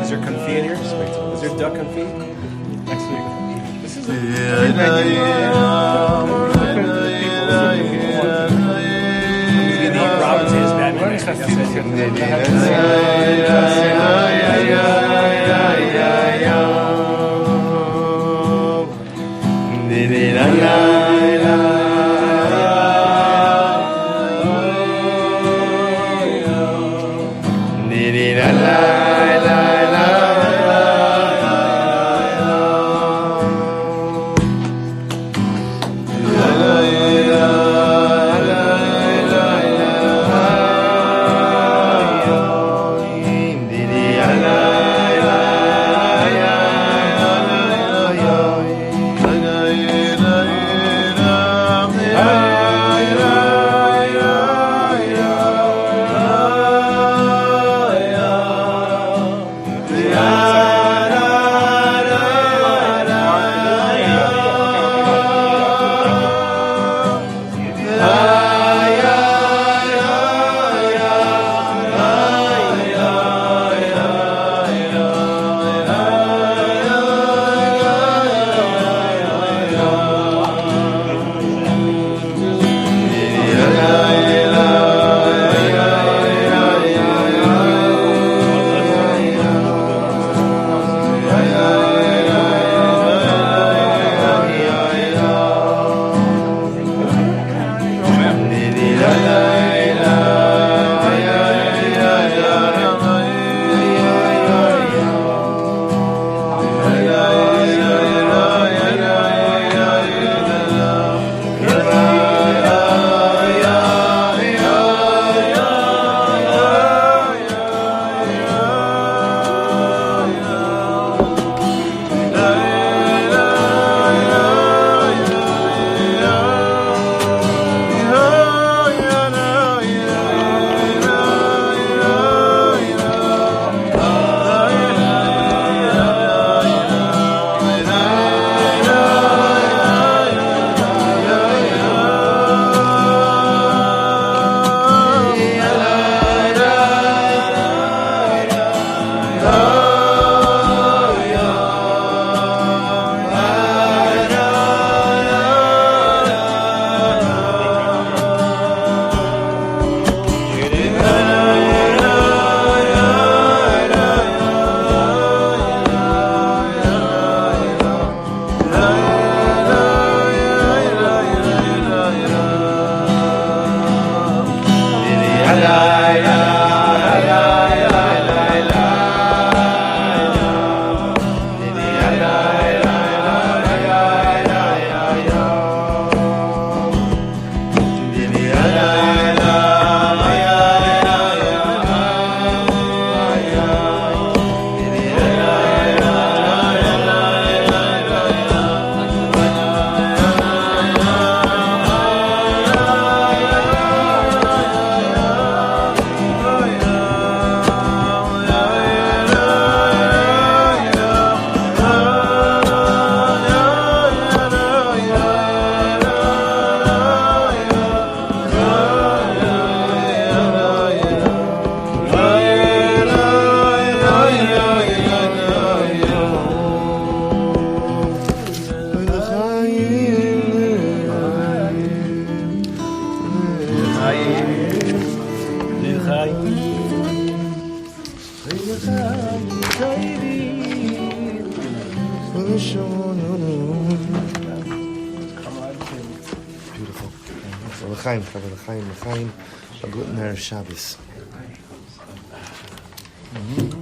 Is there confit in here? Is there duck confit? Next week. This is a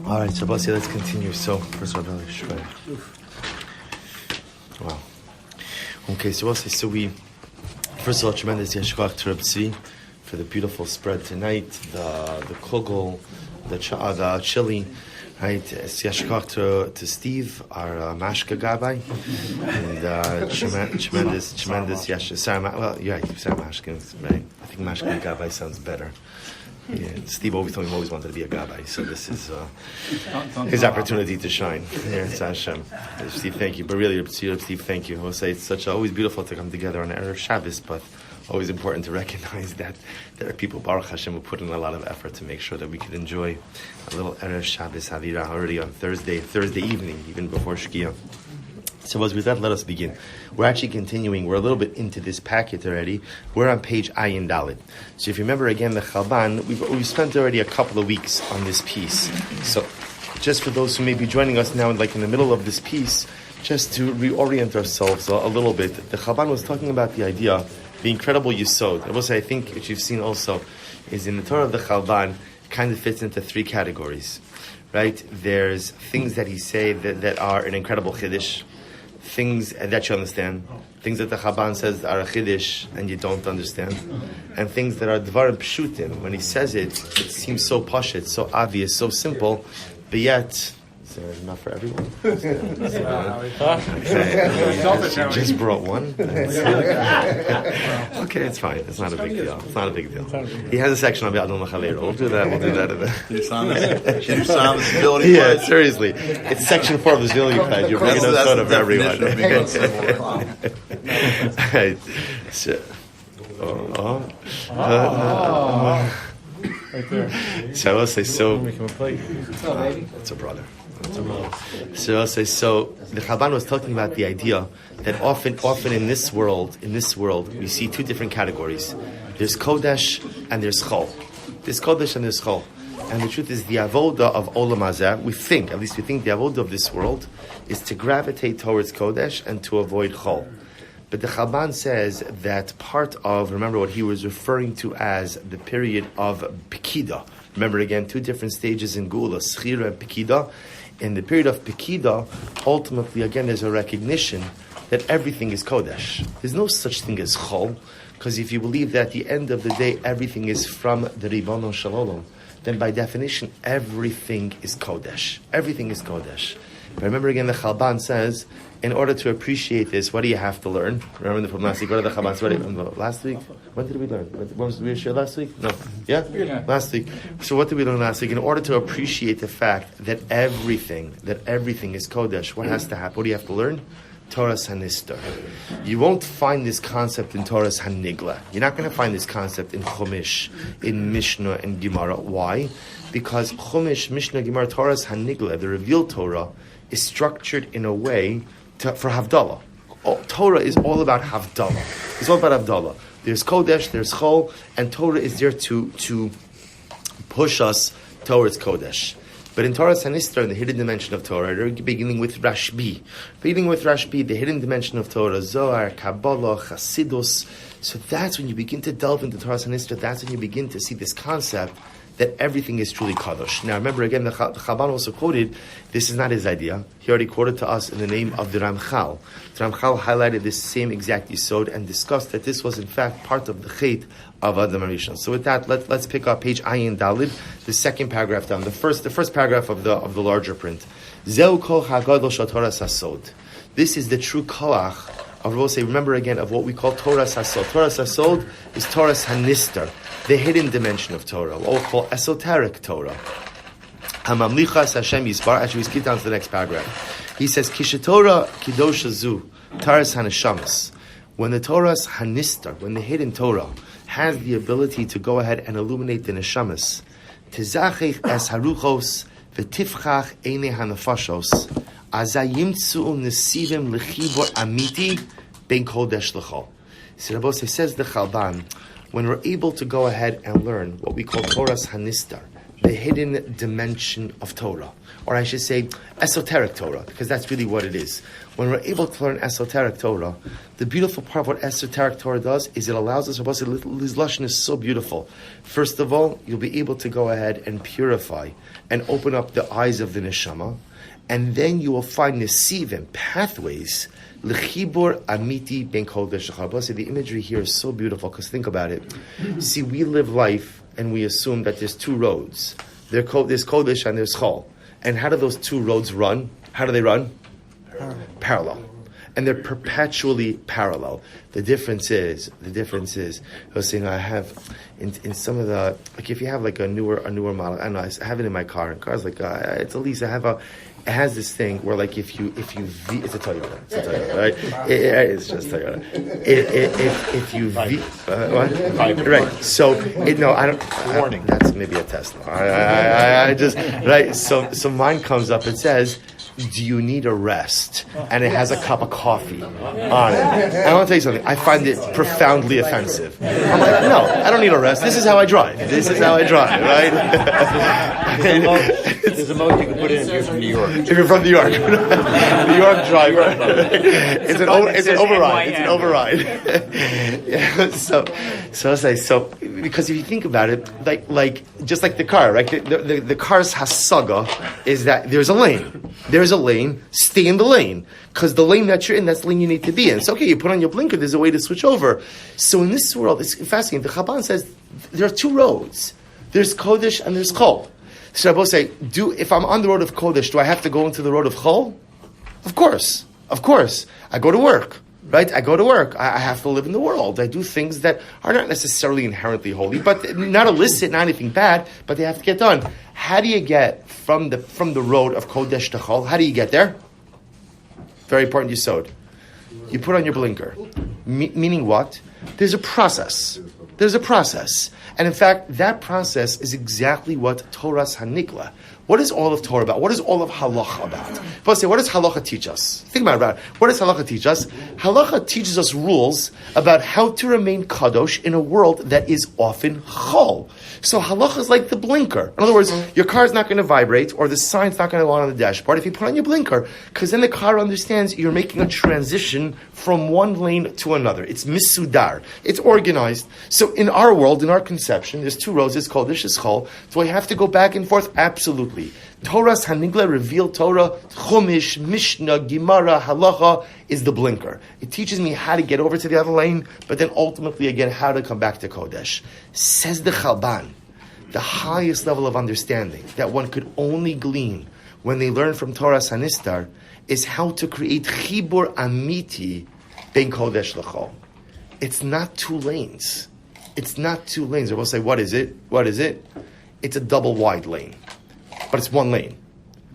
All right, so let's continue. So, first of all, wow. Okay, so we first of all, tremendous yeshkach to Reb Tzvi for the beautiful spread tonight, the kugel, the chili, right? Yeshkach to Steve, our mashka gabbai, and tremendous yesh. Sorry, well, you're right, sorry, mashka, right? I think mashka gabbai sounds better. Yeah, Steve always told me he always wanted to be a gabbai, so this is his opportunity to shine. Yeah, it's Hashem. Steve, thank you. But really, Steve, thank you. I will say it's always beautiful to come together on Erev Shabbos, but always important to recognize that there are people, Baruch Hashem, who put in a lot of effort to make sure that we could enjoy a little Erev Shabbos Havira already on Thursday evening, even before Shkia. So as with that, let us begin. We're actually continuing. We're a little bit into this packet already. We're on page Ayin Dalet. So if you remember again the Chalban, we've spent already a couple of weeks on this piece. So just for those who may be joining us now, like in the middle of this piece, just to reorient ourselves a little bit, the Chalban was talking about the idea, the incredible Yisod. I will say, I think, which you've seen also, is in the Torah of the Chalban, kind of fits into three categories, right? There's things that he say that are an incredible Chiddush, things that you understand, things that the Chalban says are a Chiddush and you don't understand, and things that are Dvarim Pshutim. When he says it, it seems so pashut, so obvious, so simple, but yet, is not for everyone? Just brought one? Okay, it's fine. It's not a big deal. It's not a big deal. He has a section on Yadon L'Chavero. We'll do that. Yeah, seriously. It's section 4 of the Zilli Pledge. You're bringing us out of everyone. Right. Right there. So I will say, Make him a plate. it's a brother. So I'll say, so the Chalban was talking about the idea that often in this world, we see two different categories. There's Kodesh and there's Chol. There's Kodesh and there's Chol. And the truth is, the avoda of Olam Hazeh, we think the avoda of this world is to gravitate towards Kodesh and to avoid Chol. But the Chalban says that part of, remember what he was referring to as the period of Pekida. Remember again, two different stages in Gula, Schira and Pekida. In the period of Pekida, ultimately, again, there's a recognition that everything is Kodesh. There's no such thing as Chol, because if you believe that at the end of the day, everything is from the Ribono Shel Olam, then by definition, everything is Kodesh. Everything is Kodesh. But remember again, the Chalban says, in order to appreciate this, what do you have to learn? Remember from last week, what did the Chalban say? Last week? When did we learn? When we share last week? No. Yeah? Last week. So what did we learn last week? In order to appreciate the fact that everything is Kodesh, what has to happen? What do you have to learn? Torah's Hanistar. You won't find this concept in Torah's Hanigla. You're not going to find this concept in Chumash, in Mishnah, and Gemara. Why? Because Chumash, Mishnah, Gemara, Torah's Hanigla, the revealed Torah, is structured in a way for Havdalah. Torah is all about Havdalah. It's all about Havdalah. There's Kodesh, there's Chol, and Torah is there to push us towards Kodesh. But in Torah's Hanistar, the hidden dimension of Torah, they're beginning with Rashbi. Beginning with Rashbi, the hidden dimension of Torah, Zohar, Kabbalah, Chassidus. So that's when you begin to delve into Torah's Hanistar, that's when you begin to see this concept that everything is truly Kadosh. Now remember again, the Chalban also quoted, this is not his idea. He already quoted to us in the name of the Ramchal. The Ramchal highlighted this same exact Yisod and discussed that this was in fact part of the Chet of Adam HaRishon. So with that, let's pick up page Ayin Dalid, the second paragraph down, the first paragraph of the larger print. Zeu kol hagadol shel Torah sasod. This is the true koach of, we'll say, remember again, of what we call Torah sasod. Torah sasod is Torah's Hanistar, the hidden dimension of Torah, what we call esoteric Torah. Hamamlichas Hashem Yisbar. Actually, we skip down to the next paragraph. He says, Kishatorah Kidosha Zu, Taras Haneshamas. When the Torah's Hanistar, when the hidden Torah has the ability to go ahead and illuminate the Neshamas, Tizachich es Haruchos, V'tifchach Eine Hanafashos, Azayimtsu Nesivim Lechibor Amiti, Ben Kodesh L'chol. So says the Chalban, when we're able to go ahead and learn what we call Torah's Hanistar, the hidden dimension of Torah, or I should say esoteric Torah, because that's really what it is. When we're able to learn esoteric Torah, the beautiful part of what esoteric Torah does is it allows us, his lashon is so beautiful. First of all, you'll be able to go ahead and purify and open up the eyes of the neshama, and then you will find nesivim, pathways, l'chibur amiti ben kodesh l'chol. The imagery here is so beautiful, because think about it. See, we live life and we assume that there's two roads. There's kodesh and there's chol. And how do those two roads run? How do they run? Parallel. and they're perpetually parallel. The difference is, I was saying, I have in some of the, like if you have like a newer model, I don't know, I have it in my car, and cars like it's a lease. It has this thing where like if you it's a Toyota, right? It's just Toyota. If you what? Right. So I don't. Warning. That's maybe a Tesla. I just right. So mine comes up. It says, do you need a rest? And it has a cup of coffee on it. And I want to tell you something. I find it profoundly offensive. I'm like, no, I don't need a rest. This is how I drive. Right? There's a mode you can put in if you're from New York. If you're from New York. New York driver. It's an override. It's an override. Yeah, so I say, because if you think about it, like just like the car, right? The car's hasaga is that there's a lane. There's a lane, stay in the lane. Because the lane that you're in, that's the lane you need to be in. It's okay, you put on your blinker, there's a way to switch over. So in this world, it's fascinating. The Chalban says there are two roads. There's Kodesh and there's Chol. So I both say, if I'm on the road of Kodesh, do I have to go into the road of Chol? Of course. I go to work. Right? I go to work. I have to live in the world. I do things that are not necessarily inherently holy, but not illicit, not anything bad, but they have to get done. How do you get from the road of Kodesh to Chol? How do you get there? Very important yesod. You put on your blinker. Meaning what? There's a process. And in fact, that process is exactly what Torah's Hanikla. What is all of Torah about? What is all of Halacha about? First, say, what does Halacha teach us? Think about it. What does Halacha teach us? Halacha teaches us rules about how to remain kadosh in a world that is often chol. So Halacha is like the blinker. In other words, your car is not going to vibrate or the sign's not going to go on the dashboard if you put on your blinker, because then the car understands you're making a transition from one lane to another. It's misudar. It's organized. So in our world, in our conception, there's two roads. It's Kodesh, it's Chol. Do I have to go back and forth? Absolutely. Torah's Hanigla, revealed Torah, Chumash, Mishnah, Gemara, Halacha, is the blinker. It teaches me how to get over to the other lane, but then ultimately, again, how to come back to Kodesh. Says the Chalban, the highest level of understanding that one could only glean when they learn from Torah's Hanistar is how to create Chibur Amiti ben Kodesh l'Chol. It's not two lanes. I will say, what is it? It's a double wide lane. But it's one lane.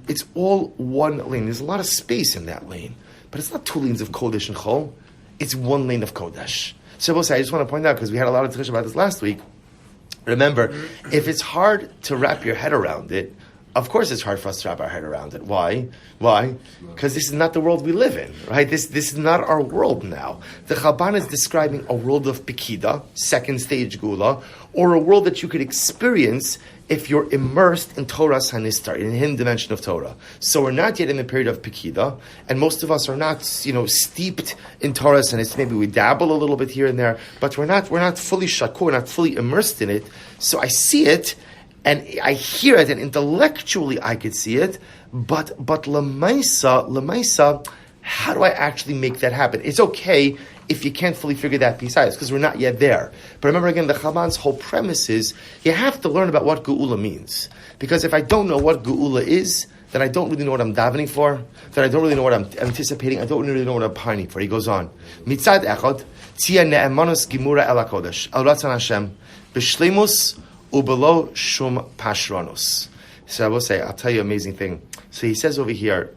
It's all one lane. There's a lot of space in that lane. But it's not two lanes of Kodesh and Chol. It's one lane of Kodesh. So I just want to point out, because we had a lot of discussion about this last week. Remember, if it's hard to wrap your head around it, of course it's hard for us to wrap our head around it. Why? Because this is not the world we live in, right? This is not our world now. The Chalban is describing a world of Pekida, second stage Gula, or a world that you could experience if you're immersed in Torah's Hanistar, in the hidden dimension of Torah. So we're not yet in the period of Pekida, and most of us are not, steeped in Torah's Hanistar. Maybe we dabble a little bit here and there, but we're not fully shakur, we're not fully immersed in it. So I see it, and I hear it, and intellectually I could see it, but lemaisa, how do I actually make that happen? It's okay if you can't fully figure that piece out, because we're not yet there. But remember again, the Chalban's whole premise is you have to learn about what Geula means. Because if I don't know what Geula is, then I don't really know what I'm davening for, then I don't really know what I'm anticipating, I don't really know what I'm pining for. He goes on, Mitzad echad, tzia ne'emanos gimura el HaKodesh, el ratzon Hashem, b'shleimus u'belo shum pashranos. So I will say, I'll tell you an amazing thing. So he says over here,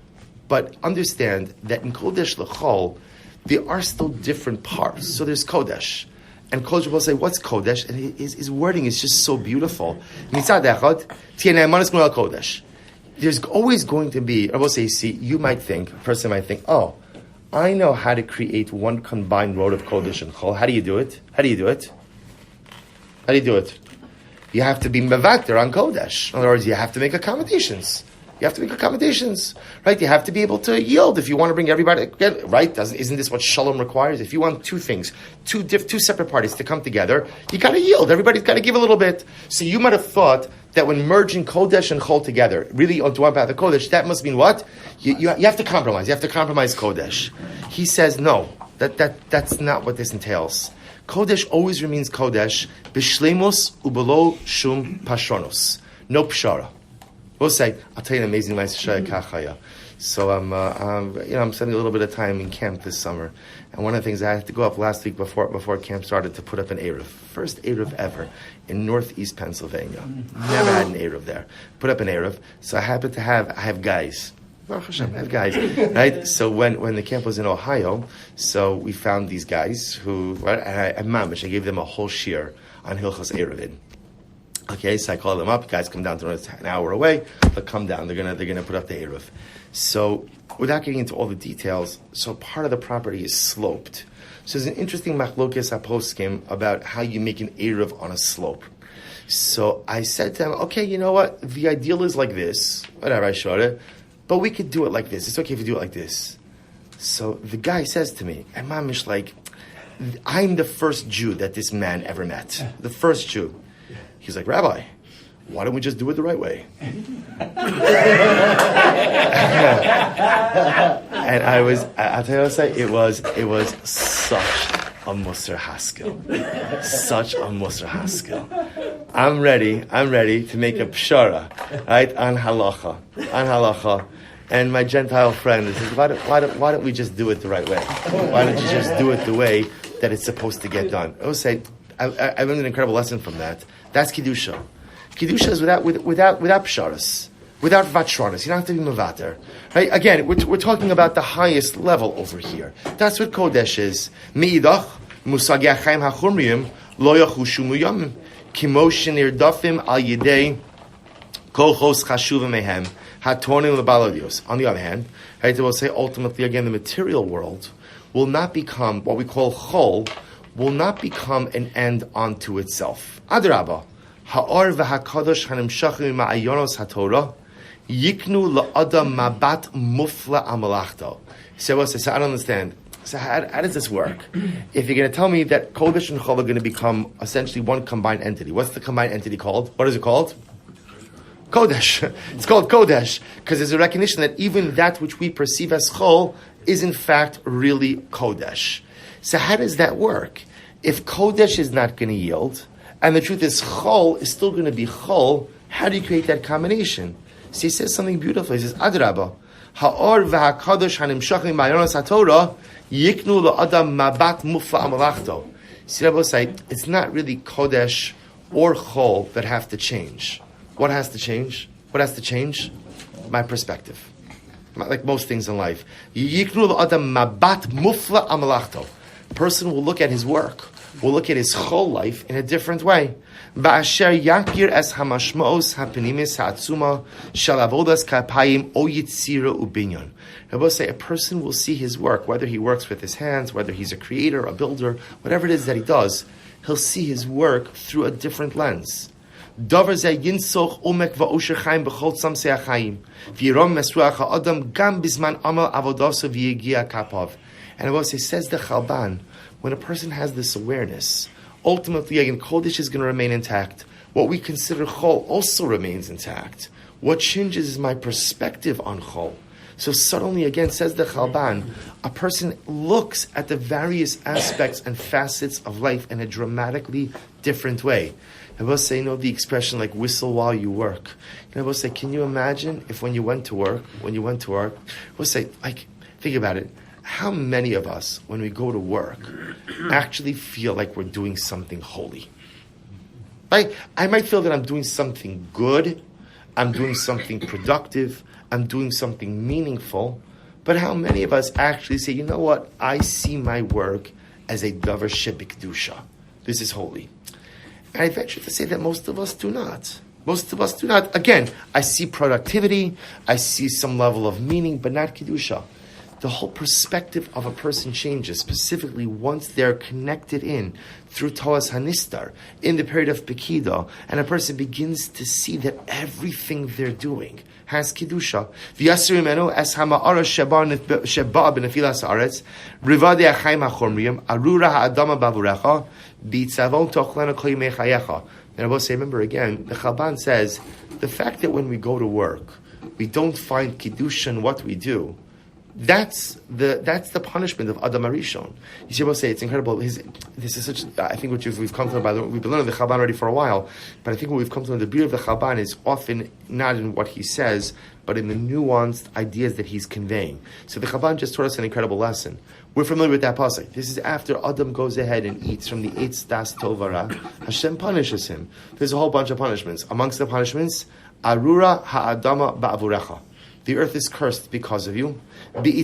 but understand that in Kodesh l'chol, there are still different parts. So there's Kodesh. And Kodesh will say, what's Kodesh? And his wording is just so beautiful. There's always going to be, I will say, see, a person might think, oh, I know how to create one combined road of Kodesh and Chol. How do you do it? You have to be mevater on Kodesh. In other words, you have to make accommodations. Right? You have to be able to yield if you want to bring everybody together, right? Isn't this what Shalom requires? If you want two things, two separate parties to come together, you got to yield. Everybody's got to give a little bit. So you might have thought that when merging Kodesh and Chol together, really onto one path of Kodesh, that must mean what? You have to compromise. You have to compromise Kodesh. He says no. That's not what this entails. Kodesh always remains Kodesh, b'shleimus u'belo shum pashonos. No pshara. We'll say, I'll tell you an amazing Ma'aseh Kachaya. So I'm spending a little bit of time in camp this summer, and one of the things I had to go up last week before camp started to put up an Eruv, first Eruv ever in northeast Pennsylvania. Never had an Eruv there. Put up an Eruv. So I have guys. Baruch Hashem, I have guys, right? So when the camp was in Ohio, so we found these guys who, right, and I gave them a whole shiur on Hilchos Eruvin. Okay, so I call them up. Guys come down to an hour away. They'll come down. They're gonna put up the Eruv. So without getting into all the details, so part of the property is sloped. So there's an interesting machlokes haposkim about how you make an Eruv on a slope. So I said to them, okay, you know what? The ideal is like this. Whatever, I showed it. But we could do it like this. It's okay if we do it like this. So the guy says to me, and Mamish, like, I'm the first Jew that this man ever met. The first Jew. He's like, Rabbi, why don't we just do it the right way? And I'll tell you what I say, it was such a Musar Haskell. Such a Musar Haskell. I'm ready to make a pshara, right, on halacha. And my Gentile friend says, why don't we just do it the right way? Why don't you just do it the way that it's supposed to get done? I would say, I learned an incredible lesson from that. That's Kedusha. Kedusha is without psharas, without vatranas. You don't have to be mevater. Right? Again, we're talking about the highest level over here. That's what Kodesh is. Meidach, musagi achayim hachumriyim, lo yachushu muyamim. Kimoshin irdafim al yidei, kolchos chashuvim mehem, hatonim lebaladios. On the other hand, right, they will say ultimately, again, the material world will not become what we call chol, will not become an end unto itself. Adrabah, ha'or v'hakadosh hanimshachim ma'ayonos haTorah yiknu la'adam mabat mufla amalachto. So I don't understand. So how does this work? If you're going to tell me that Kodesh and Chol are going to become essentially one combined entity, what's the combined entity called? What is it called? Kodesh. It's called Kodesh because there's a recognition that even that which we perceive as Chol is in fact really Kodesh. So how does that work? If Kodesh is not going to yield, and the truth is Chol is still going to be Chol, how do you create that combination? So he says something beautiful. He says, Adrabah, ha'or v'ha'kadosh hanimshachim ma'ayonos haTorah yiknu la'adam mabat mufla amalachto. See, Rabbi say, it's not really Kodesh or Chol that have to change. What has to change? What has to change? My perspective. Like most things in life. Yiknu la'adam mabat mufla amalachto. Person will look at his work, will look at his whole life in a different way. Va'asher yakir es hamashmaos hapenimis ha'atzuma shalavodas kapayim o yitzira ubinyon. I will say a person will see his work, whether he works with his hands, whether he's a creator, a builder, whatever it is that he does, he'll see his work through a different lens. Davar ze yinsoch omek va'osher chaim b'chol tzamsei ha'chaim v'yirom mesruach ha'adam gam bizman amal avodaso v'yigia kapav. And I will say, says the Chalban, when a person has this awareness, ultimately, again, Kodesh is going to remain intact. What we consider Chol also remains intact. What changes is my perspective on Chol. So suddenly, again, says the Chalban, a person looks at the various aspects and facets of life in a dramatically different way. I will say, the expression like whistle while you work. And I will say, can you imagine if when you went to work, we'll say, like, think about it. How many of us, when we go to work, actually feel like we're doing something holy? Right? I might feel that I'm doing something good, I'm doing something productive, I'm doing something meaningful, but how many of us actually say, you know what, I see my work as a davar shebikdusha. This is holy. And I venture to say that most of us do not. Most of us do not. Again, I see productivity, I see some level of meaning, but not kedusha. The whole perspective of a person changes, specifically once they're connected in through Toas Hanistar, in the period of Pekidah, and a person begins to see that everything they're doing has Kedusha. V'yasir imenu es hama'ara sheba b'nefilas haaretz, rivadei achayim hachomriyim, arura ha'adama bavurecha, b'itzavon tochlena kol yimei chayecha. And I will say, remember again, the Chalban says, the fact that when we go to work, we don't find Kedusha in what we do, That's the punishment of Adam Arishon. You see, I will say it's incredible. This is such. I think what we've come to know. We've been learning the Chalban already for a while, but I think what we've come to know, the beauty of the Chalban is often not in what he says, but in the nuanced ideas that he's conveying. So the Chalban just taught us an incredible lesson. We're familiar with that pasuk. This is after Adam goes ahead and eats from the Eitz Das Tovara. Hashem punishes him. There's a whole bunch of punishments. Amongst the punishments, Arura ha'adama ba'avurecha. The earth is cursed because of you. Only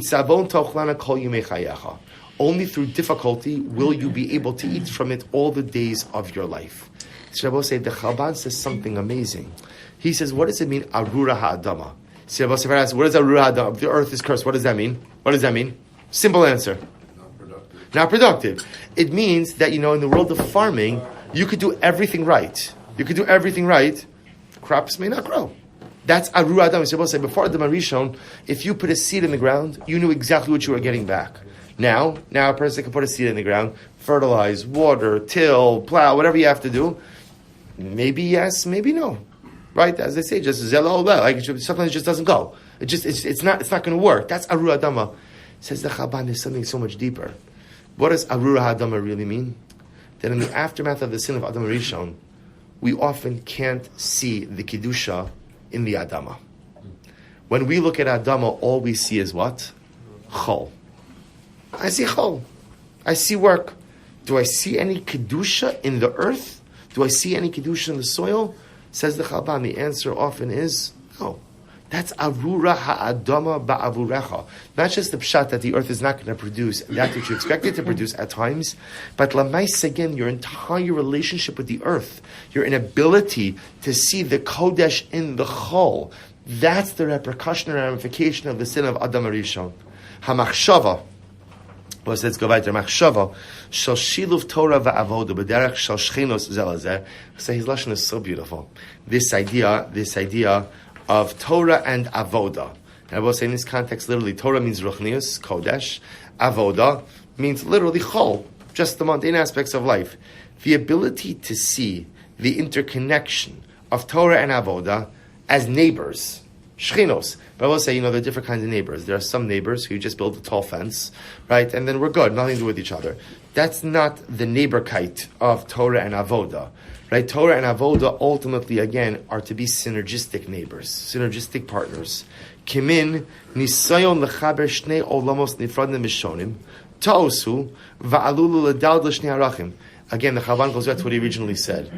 through difficulty will you be able to eat from it all the days of your life. Rabbi say the Chalban says something amazing. He says, what does it mean, Arura ha'adama? Rabbi asks, what is Arura ha'adama? The earth is cursed. What does that mean? What does that mean? Simple answer. Not productive. It means that, in the world of farming, you could do everything right. Crops may not grow. That's Aru Adam. You're supposed to say, before Adam Arishon, if you put a seed in the ground, you knew exactly what you were getting back. Now a person can put a seed in the ground, fertilize, water, till, plow, whatever you have to do. Maybe yes, maybe no. Right? As they say, just like sometimes it just doesn't go. It's not going to work. That's Aru Adama. Says the Chalban, there's something so much deeper. What does Aru Adama really mean? That in the aftermath of the sin of Adam Arishon, we often can't see the Kedusha in the Adama. When we look at Adama, all we see is what? Chol. I see Chol. I see work. Do I see any Kedusha in the earth? Do I see any Kedusha in the soil? Says the Chalban, the answer often is no. That's Arura ha'adama ba'avurecha. Not just the pshat that the earth is not going to produce that which you expect it to produce at times, but lamais again, your entire relationship with the earth, your inability to see the kodesh in the chol. That's the repercussion and ramification of the sin of Adam Arishon. Hamachshava. Let's go weiter. Machshava shel shiluv Torah va'avoda b'derech shel shchenos zelazeh. So his lashon is so beautiful. This idea of Torah and Avoda. And I will say in this context, literally, Torah means Ruchnius, Kodesh. Avoda means literally Chol, just the mundane aspects of life. The ability to see the interconnection of Torah and Avoda as neighbors, Shchinos. But I will say, there are different kinds of neighbors. There are some neighbors who just build a tall fence, right, and then we're good, nothing to do with each other. That's not the neighborkeit of Torah and Avoda. Right, Torah and Avoda ultimately, again, are to be synergistic neighbors, synergistic partners. Kimin nisayon lechaber shnei olamos nifradim mishonim taosu va'alulu ledal l'shnei arachim. Again, the Chalban goes back to what he originally said.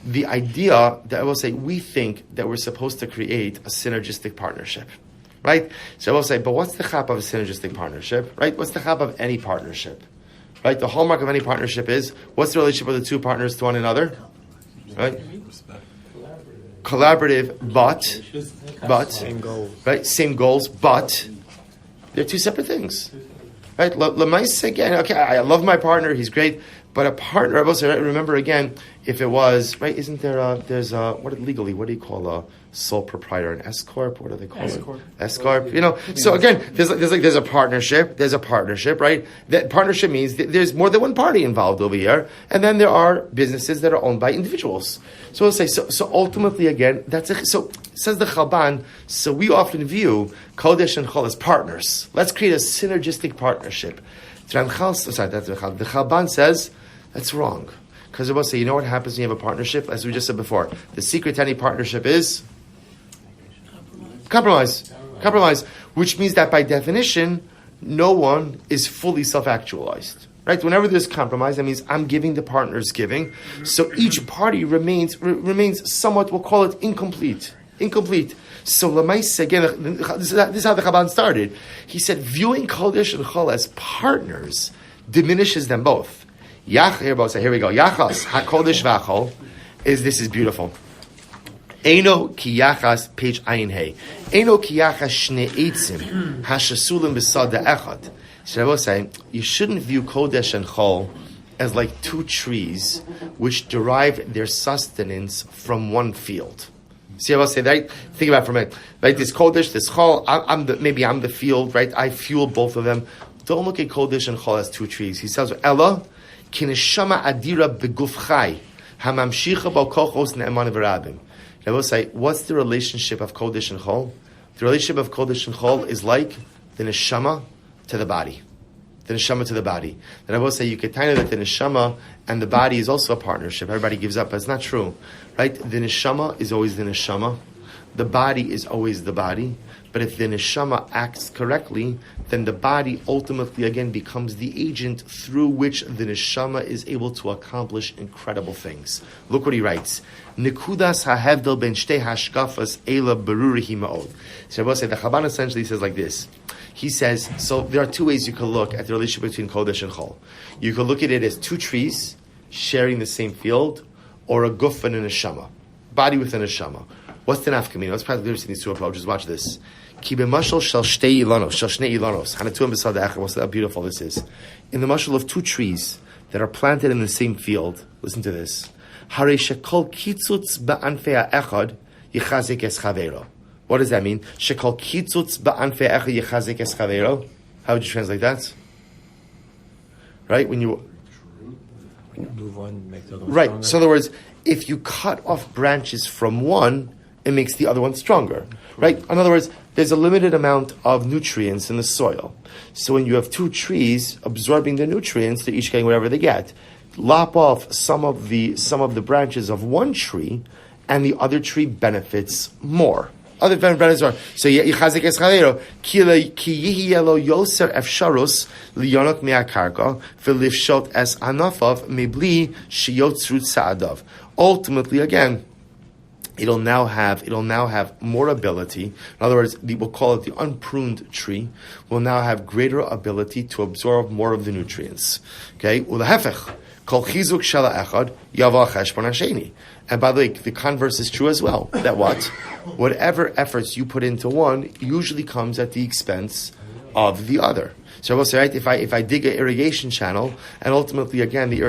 The idea that I will say, we think that we're supposed to create a synergistic partnership, right? So I will say, but what's the chap of a synergistic partnership, right? What's the chap of any partnership, right? The hallmark of any partnership is, what's the relationship of the two partners to one another? Right, collaborative, but same goals. Right, same goals, but they're two separate things. Right, Lamaisa again. Okay, I love my partner; he's great. But a partner, I also remember again, if it was right, isn't there? There's what legally? What do you call a sole proprietor? An S corp? What do they call it? S corp. So again, there's a partnership. There's a partnership, right? That partnership means there's more than one party involved over here, and then there are businesses that are owned by individuals. So we'll say so ultimately again, so says the Chalban. So we often view Kodesh and Chol as partners. Let's create a synergistic partnership. The Chalban says that's wrong. Because we'll say, what happens when you have a partnership? As we just said before, the secret to any partnership is compromise. Compromise, which means that by definition, no one is fully self-actualized. Right? Whenever there's compromise, that means I'm giving, the partner's giving. So each party remains somewhat, we'll call it incomplete. So Lamais, again, this is how the Chalban started. He said, viewing Kodesh and Chol as partners diminishes them both. Here we go. Yachas HaKodesh VaChol this is beautiful. Eino ki yachas, page Ayin Hey. Eino ki yachas shnei eitzim hashasulim b'sada echad. So I will say, you shouldn't view Kodesh and Chol as like two trees which derive their sustenance from one field. See, I will say that. Think about it for a minute. Right, this Kodesh, this Chol. I'm the field. Right, I fuel both of them. Don't look at Kodesh and Chol as two trees. He says, Ella kineshama adira beguf chai hamamshicha bo kochos ne'eman v'rabim. I will say, what's the relationship of Kodesh and Chol? The relationship of Kodesh and Chol is like the neshama to the body. The neshama to the body. Then I will say you could tell that the neshama and the body is also a partnership. Everybody gives up, but it's not true, right? The neshama is always the neshama. The body is always the body. But if the neshama acts correctly, then the body ultimately again becomes the agent through which the neshama is able to accomplish incredible things. Look what he writes. Nikudas hahevdel ben shtei hashkafas ela berurihi ma'od. So I will say the Chalban essentially says like this. He says, so there are two ways you can look at the relationship between Kodesh and Chol. You can look at it as two trees sharing the same field, or a guf and a neshama. Body within a neshama. What's the nafkamina? Let's practically understand these two approaches. Watch this. Ki b'mashal shel shtei ilanos, shel shnei ilanos. Hanatuim b'sad ha'echad. What's how beautiful this is. In the mashal of two trees that are planted in the same field, listen to this. Harei shekol kitzutz ba'anfei ha'echad yichazik es chaveiro. What does that mean? Shekol kitzutz ba'anfei ha'echad yichazik es chaveiro. How would you translate that? Right? When you Move on, make the other one right. stronger. So in other words, if you cut off branches from one, it makes the other one stronger. Right? In other words, there's a limited amount of nutrients in the soil. So when you have two trees absorbing the nutrients, they're each getting whatever they get. Lop off some of the branches of one tree, and the other tree benefits more. Other benefits are so yichazik es chavero ki yihi yelo yoser efsharus liyonok me'akarka v'lifshot es anafav mebli shiyotzru tzadav. Ultimately, again, it'll now have more ability. In other words, we'll call it the unpruned tree will now have greater ability to absorb more of the nutrients. Okay, ulahefech kol chizuk shela echad yava cheshbon hasheni. And by the way, the converse is true as well. That what? Whatever efforts you put into one usually comes at the expense of the other. So I will say, right, if I dig an irrigation channel, and ultimately again the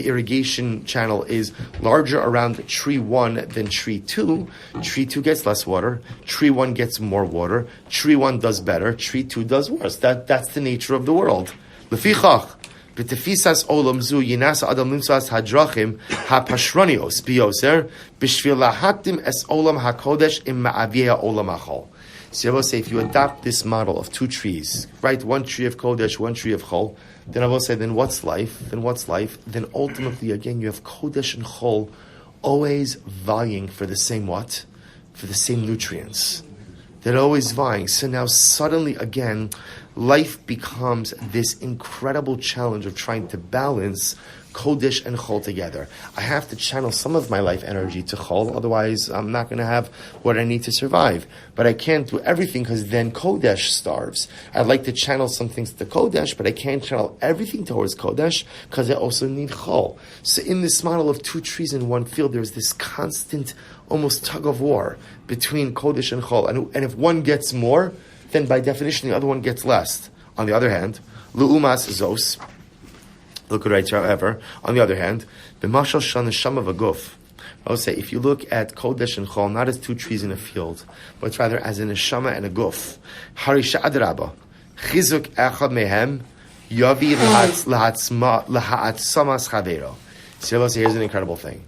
irrigation channel is larger around tree 1 than tree 2, tree 2 gets less water, tree 1 gets more water, tree 1 does better, tree 2 does worse. That's the nature of the world. Lefichach. B'tefisas olam zu yinasa adam limsas hadrachim hapashronios biyoser b'shvil lahatim es olam hakodesh im ma'aviyah olam hachol. So I will say, if you adopt this model of two trees, right, one tree of kodesh, one tree of chol, then I will say, then what's life? Then ultimately, again, you have kodesh and chol always vying for the same what? For the same nutrients. They're always vying. So now suddenly, again, life becomes this incredible challenge of trying to balance Kodesh and Chol together. I have to channel some of my life energy to Chol, otherwise I'm not going to have what I need to survive. But I can't do everything because then Kodesh starves. I'd like to channel some things to Kodesh, but I can't channel everything towards Kodesh because I also need Chol. So in this model of two trees in one field, there's this constant, almost tug of war between Kodesh and Chol. And if one gets more, then by definition the other one gets less. On the other hand, Lu'umas Zos, look at right, however, on the other hand, the Mashal Shan Neshama V'Guf. I would say, if you look at Kodesh and Chol, not as two trees in a field, but rather as a Neshama and a Guf. Harisha Adraba, Chizuk Echad Mehem, Yavi L'Ha'atzamas Chavero. So I will say, here's an incredible thing.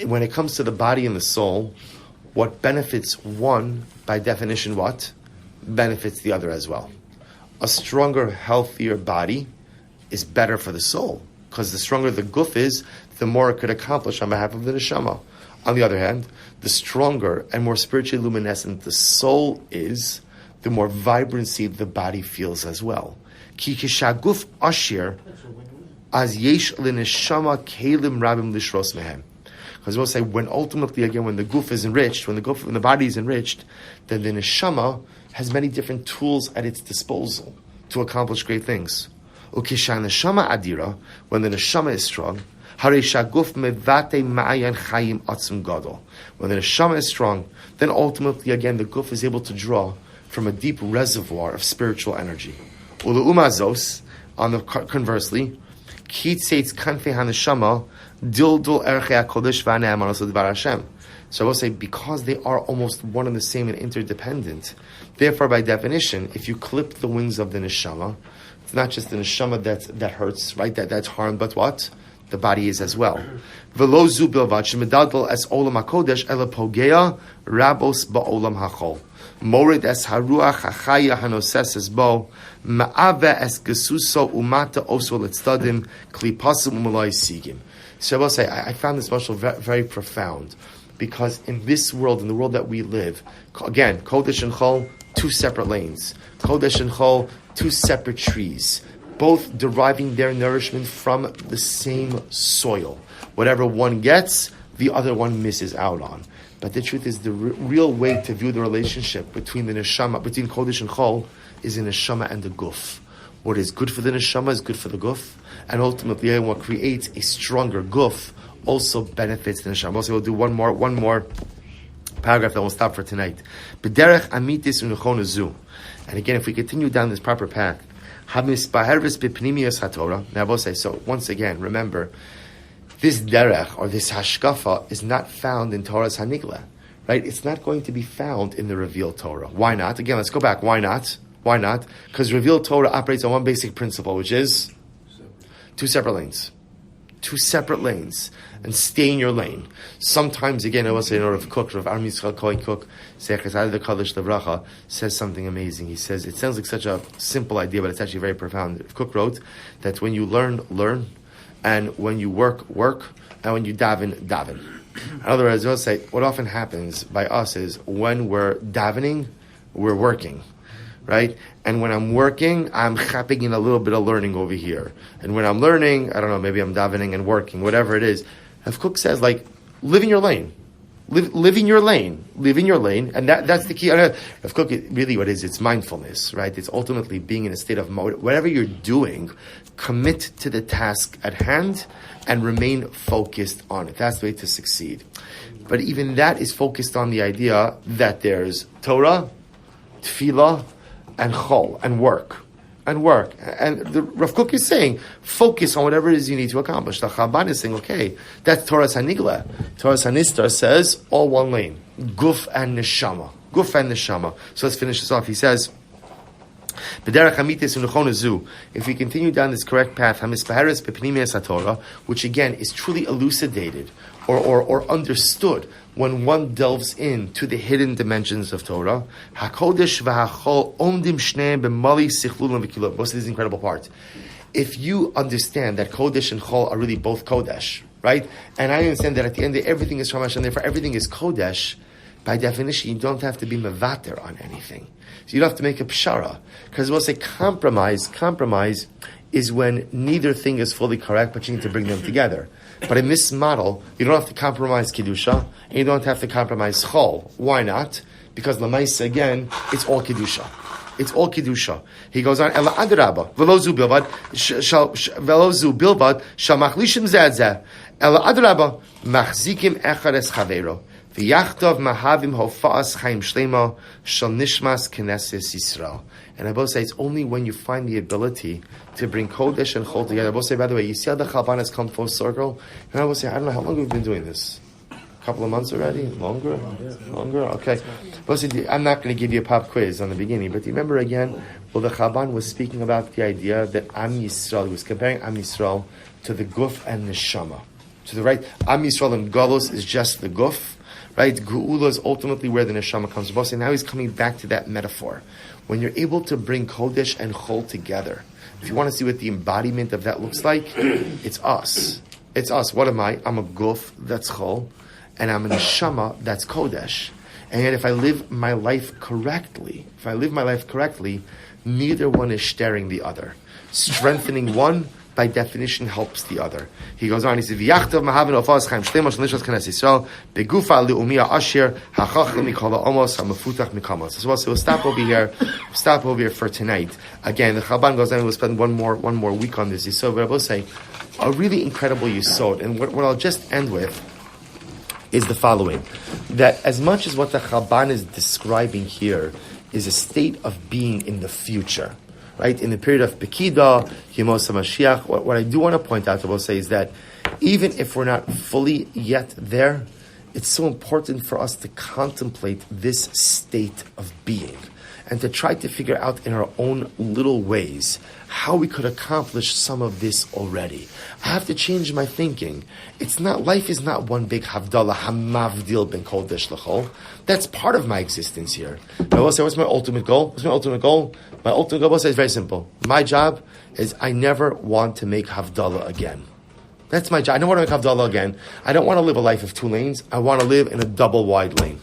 When it comes to the body and the soul, what benefits one, by definition, what? Benefits the other as well. A stronger, healthier body is better for the soul, because the stronger the guf is, the more it could accomplish on behalf of the neshama. On the other hand, the stronger and more spiritually luminescent the soul is, the more vibrancy the body feels as well. Ki kishaguf ashir as yesh l'neshama kelim rabim lishros mehem. Because we'll say, when ultimately, again, when the guf is enriched, when the body is enriched, then the neshama has many different tools at its disposal to accomplish great things. Ukisha neshama adira, when the neshama is strong, harei shaguf mevate ma'ayan chayim atzum gadol. When the neshama is strong, then ultimately, again, the guf is able to draw from a deep reservoir of spiritual energy. Ulu'umazos, conversely, kitzeitz kanfei haneshama dildul erchei hakodesh v'anei d'var Hashem. So I will say, because they are almost one and the same and interdependent, therefore, by definition, if you clip the wings of the neshama, it's not just the neshama that hurts, right? That's harmed, but what? The body is as well. V'lo zu bilvad shemedadol es olam hakodesh ela pogea rabos ba'olam hachol. morid es haruach hachaya hanoses es bo, ma'ave es gesuso umata oso letstadim, klipasum umalai sigim. So I will say, I found this mashal very, very profound, because in this world, in the world that we live, again, Kodesh and Chol, two separate lanes. Kodesh and Chol, two separate trees, both deriving their nourishment from the same soil. Whatever one gets, the other one misses out on. But the truth is, the real way to view the relationship between the neshama, between Kodesh and Chol, is in neshama and the guf. What is good for the neshama is good for the guf, and ultimately, what creates a stronger guf also benefits the neshama. Also, we'll do one more paragraph that we'll stop for tonight. B'derech amitis u'nechon zu. And again, if we continue down this proper path, hamispahervis b'pnimiyos haTorah. Now, I will say, so once again, remember, this derech, or this hashkafa, is not found in Torah's Hanigla, right? It's not going to be found in the revealed Torah. Why not? Again, let's go back. Why not? Why not? Because revealed Torah operates on one basic principle, which is two separate lanes. Two separate lanes. And stay in your lane. Sometimes, again, I will say, in order of Cook, Rav Am Yisrael Kohen Cook, Chassidus Chaburah, says something amazing. He says, it sounds like such a simple idea, but it's actually very profound. Cook wrote that when you learn, and when you work, and when you daven. In other words, I will say, what often happens by us is when we're davening, we're working. Right? And when I'm working, I'm chapping in a little bit of learning over here. And when I'm learning, I don't know, maybe I'm davening and working, whatever it is. If Cook says, like, live in your lane. Live in your lane. Live in your lane. And that's the key. If Cook, really what it is, it's mindfulness, right? It's ultimately being in a state of mode. Whatever you're doing, commit to the task at hand and remain focused on it. That's the way to succeed. But even that is focused on the idea that there's Torah, Tefillah, and chol, and work. And the Rav Kook is saying, focus on whatever it is you need to accomplish. The Chalban is saying, okay, that's Torah's Hanigla. Torah's Hanistar says, all one lane. Guf and neshama. So let's finish this off. He says, if we continue down this correct path, which again is truly elucidated or understood when one delves into the hidden dimensions of Torah, most of these incredible parts. If you understand that Kodesh and Chol are really both Kodesh, right? And I understand that at the end of everything is from Hashem, therefore everything is Kodesh, by definition, you don't have to be mevater on anything. So you don't have to make a pshara. Because we'll say compromise is when neither thing is fully correct, but you need to bring them together. But in this model, you don't have to compromise Kedusha, and you don't have to compromise Chol. Why not? Because Lamaisa, again, it's all Kedusha. It's all Kedusha. He goes on, Ela adrabba, velozu bilvad, shal machlishim zeh. Ela adrabba, machzikim echad es chavero. V'yachtav mahavim hofa'as chaim shlema, shal nishmas knesses Yisrael. And I both say it's only when you find the ability to bring Kodesh and Chol together. I both say, by the way, you see how the Chalban has come full circle? And I will say, I don't know, how long have we been doing this? A couple of months already? Longer? Okay. Both say, I'm not going to give you a pop quiz on the beginning, but do you remember again, well, the Chalban was speaking about the idea that Am Yisrael, he was comparing Am Yisrael to the Guf and Neshama. To the right, Am Yisrael and Galus is just the Guf, right? Geula is ultimately where the Neshama comes. Both say, now he's coming back to that metaphor. When you're able to bring Kodesh and Chol together, if you want to see what the embodiment of that looks like, it's us. It's us. What am I? I'm a guf, that's Chol, and I'm a neshama, that's Kodesh. And yet if I live my life correctly, neither one is staring the other. Strengthening one, by definition, helps the other. He goes on, he says, V'yachtav mahavin ofas chaim shlema shel nishmas knesses Yisrael, begufa li'umia asher, hachachim mikol ha'omos, ha'mefutach mikamos. So we'll stop over here for tonight. Again, the Chalban goes on, we'll spend one more week on this Yisod, but I will say, a really incredible Yisod. And what I'll just end with is the following, that as much as what the Chalban is describing here is a state of being in the future, right, in the period of Pekida, Yemos HaMashiach, what I do want to point out, I will say, is that even if we're not fully yet there, it's so important for us to contemplate this state of being. and to try to figure out in our own little ways how we could accomplish some of this already. I have to change my thinking. Life is not one big havdalah, hamavdil ben kodesh l'chol. That's part of my existence here. But I will say, what's my ultimate goal? My ultimate goal is very simple. My job is I never want to make havdalah again. That's my job. I don't want to make havdalah again. I don't want to live a life of 2 lanes. I want to live in a double wide lane.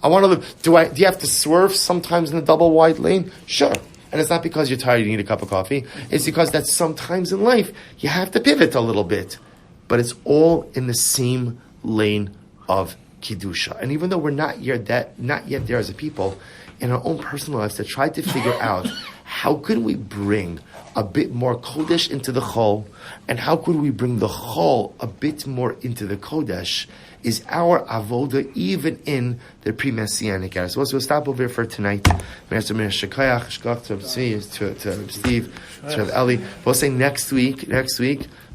I want to live. Do you have to swerve sometimes in a double wide lane? Sure. And it's not because you're tired, you need a cup of coffee. It's because that sometimes in life, you have to pivot a little bit. But it's all in the same lane of Kiddusha. And even though we're not yet there as a people, in our own personal lives, to try to figure out how could we bring a bit more Kodesh into the Chol, and how could we bring the Chol a bit more into the Kodesh, is our avoda even in the pre-Messianic era. So we'll stop over here for tonight. To Steve, to Eli. We'll say next week,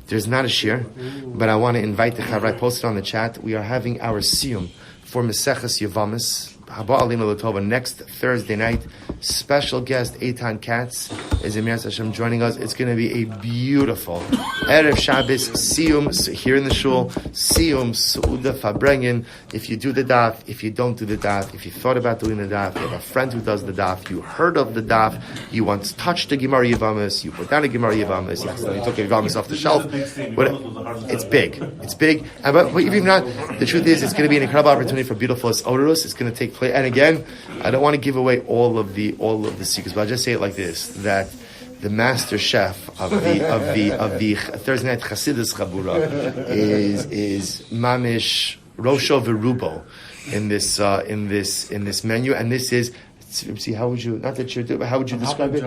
there's not a shir, but I want to invite the Chavrai, posted on the chat. We are having our siyum for Meseches Yavamis. Haba Alinu Latova next Thursday night. Special guest Eitan Katz is Emir Hashem joining us. It's going to be a beautiful Erev Shabbos Siyum here in the shul. Siyum Suuda Fabrengen. If you do the daf, if you don't do the daf, if you thought about doing the daf, you have a friend who does the daf, you heard of the daf, you once touched a Gemara Yavamis, you put down a Gemara Yavamis, you accidentally took a Yavamis off the shelf. It's big. It's big. But even not, the truth is, it's going to be an incredible opportunity for beautiful Odorus. It's going to take place. And again, I don't want to give away all of the secrets, but I'll just say it like this: that the master chef of the Thursday night Chassidus Chaburah is Mamish Rosho Verubo in this menu, and this is. See, how would you? Not that you're doing, but how would you describe it?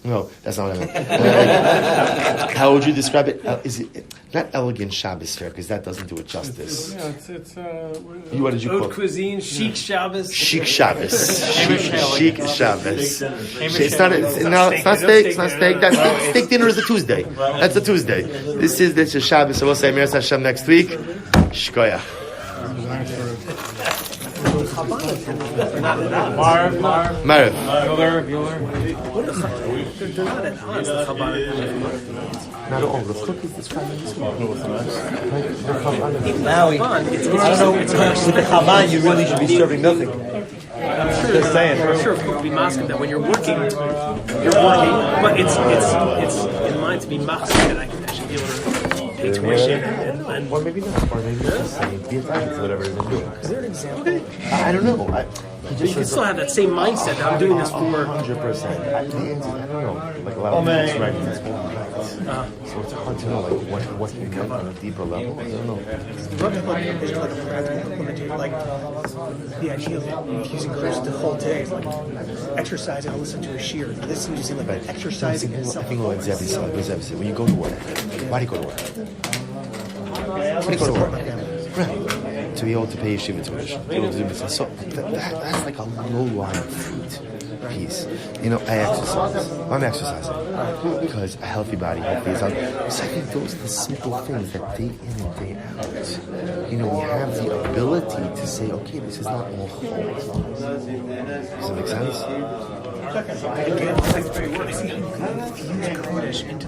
No, that's not what I meant. How would you describe it? Is it not elegant Shabbos fare, because that doesn't do it justice? It's what did you call haute cuisine, chic Shabbos. Chic Shabbos. Chic Shabbos. It's not steak. It's not steak. Steak dinner is a Tuesday. That's a Tuesday. This is Shabbos. So we'll say Mir Hashem next week. Shkoyach. Marv. Not all the cookies describing this one. Now, I don't know, with the Chalban, you really should be serving nothing. I'm sure people will be masking that when you're working, but it's in mind to be masking that I can actually be able to pay tuition and Or maybe not. Or maybe just say, be attracted to whatever it is they're doing. is there an example? I don't know. You can still have that same mindset that I'm doing this for 100%. I don't know. Like a lot of people writing this whole night. So it's hard to know what you meant on a deeper level. I don't know. Like the idea of infusing Chris the whole day is like exercising and listen to a shear. This seems to seem like exercising in I itself. think what Zevi said, when you go to work, why do you go to work? Why do you go to work? Right. To be able to pay yeshiva tuition. To be able to do business. So that's like a low-lying fruit piece. I exercise. I'm exercising. Because a healthy body, hopefully, is out. So I think those are the simple things that day in and day out, we have the ability to say, okay, this is not all whole. Does that make sense? Again, it's like infuse Kodesh into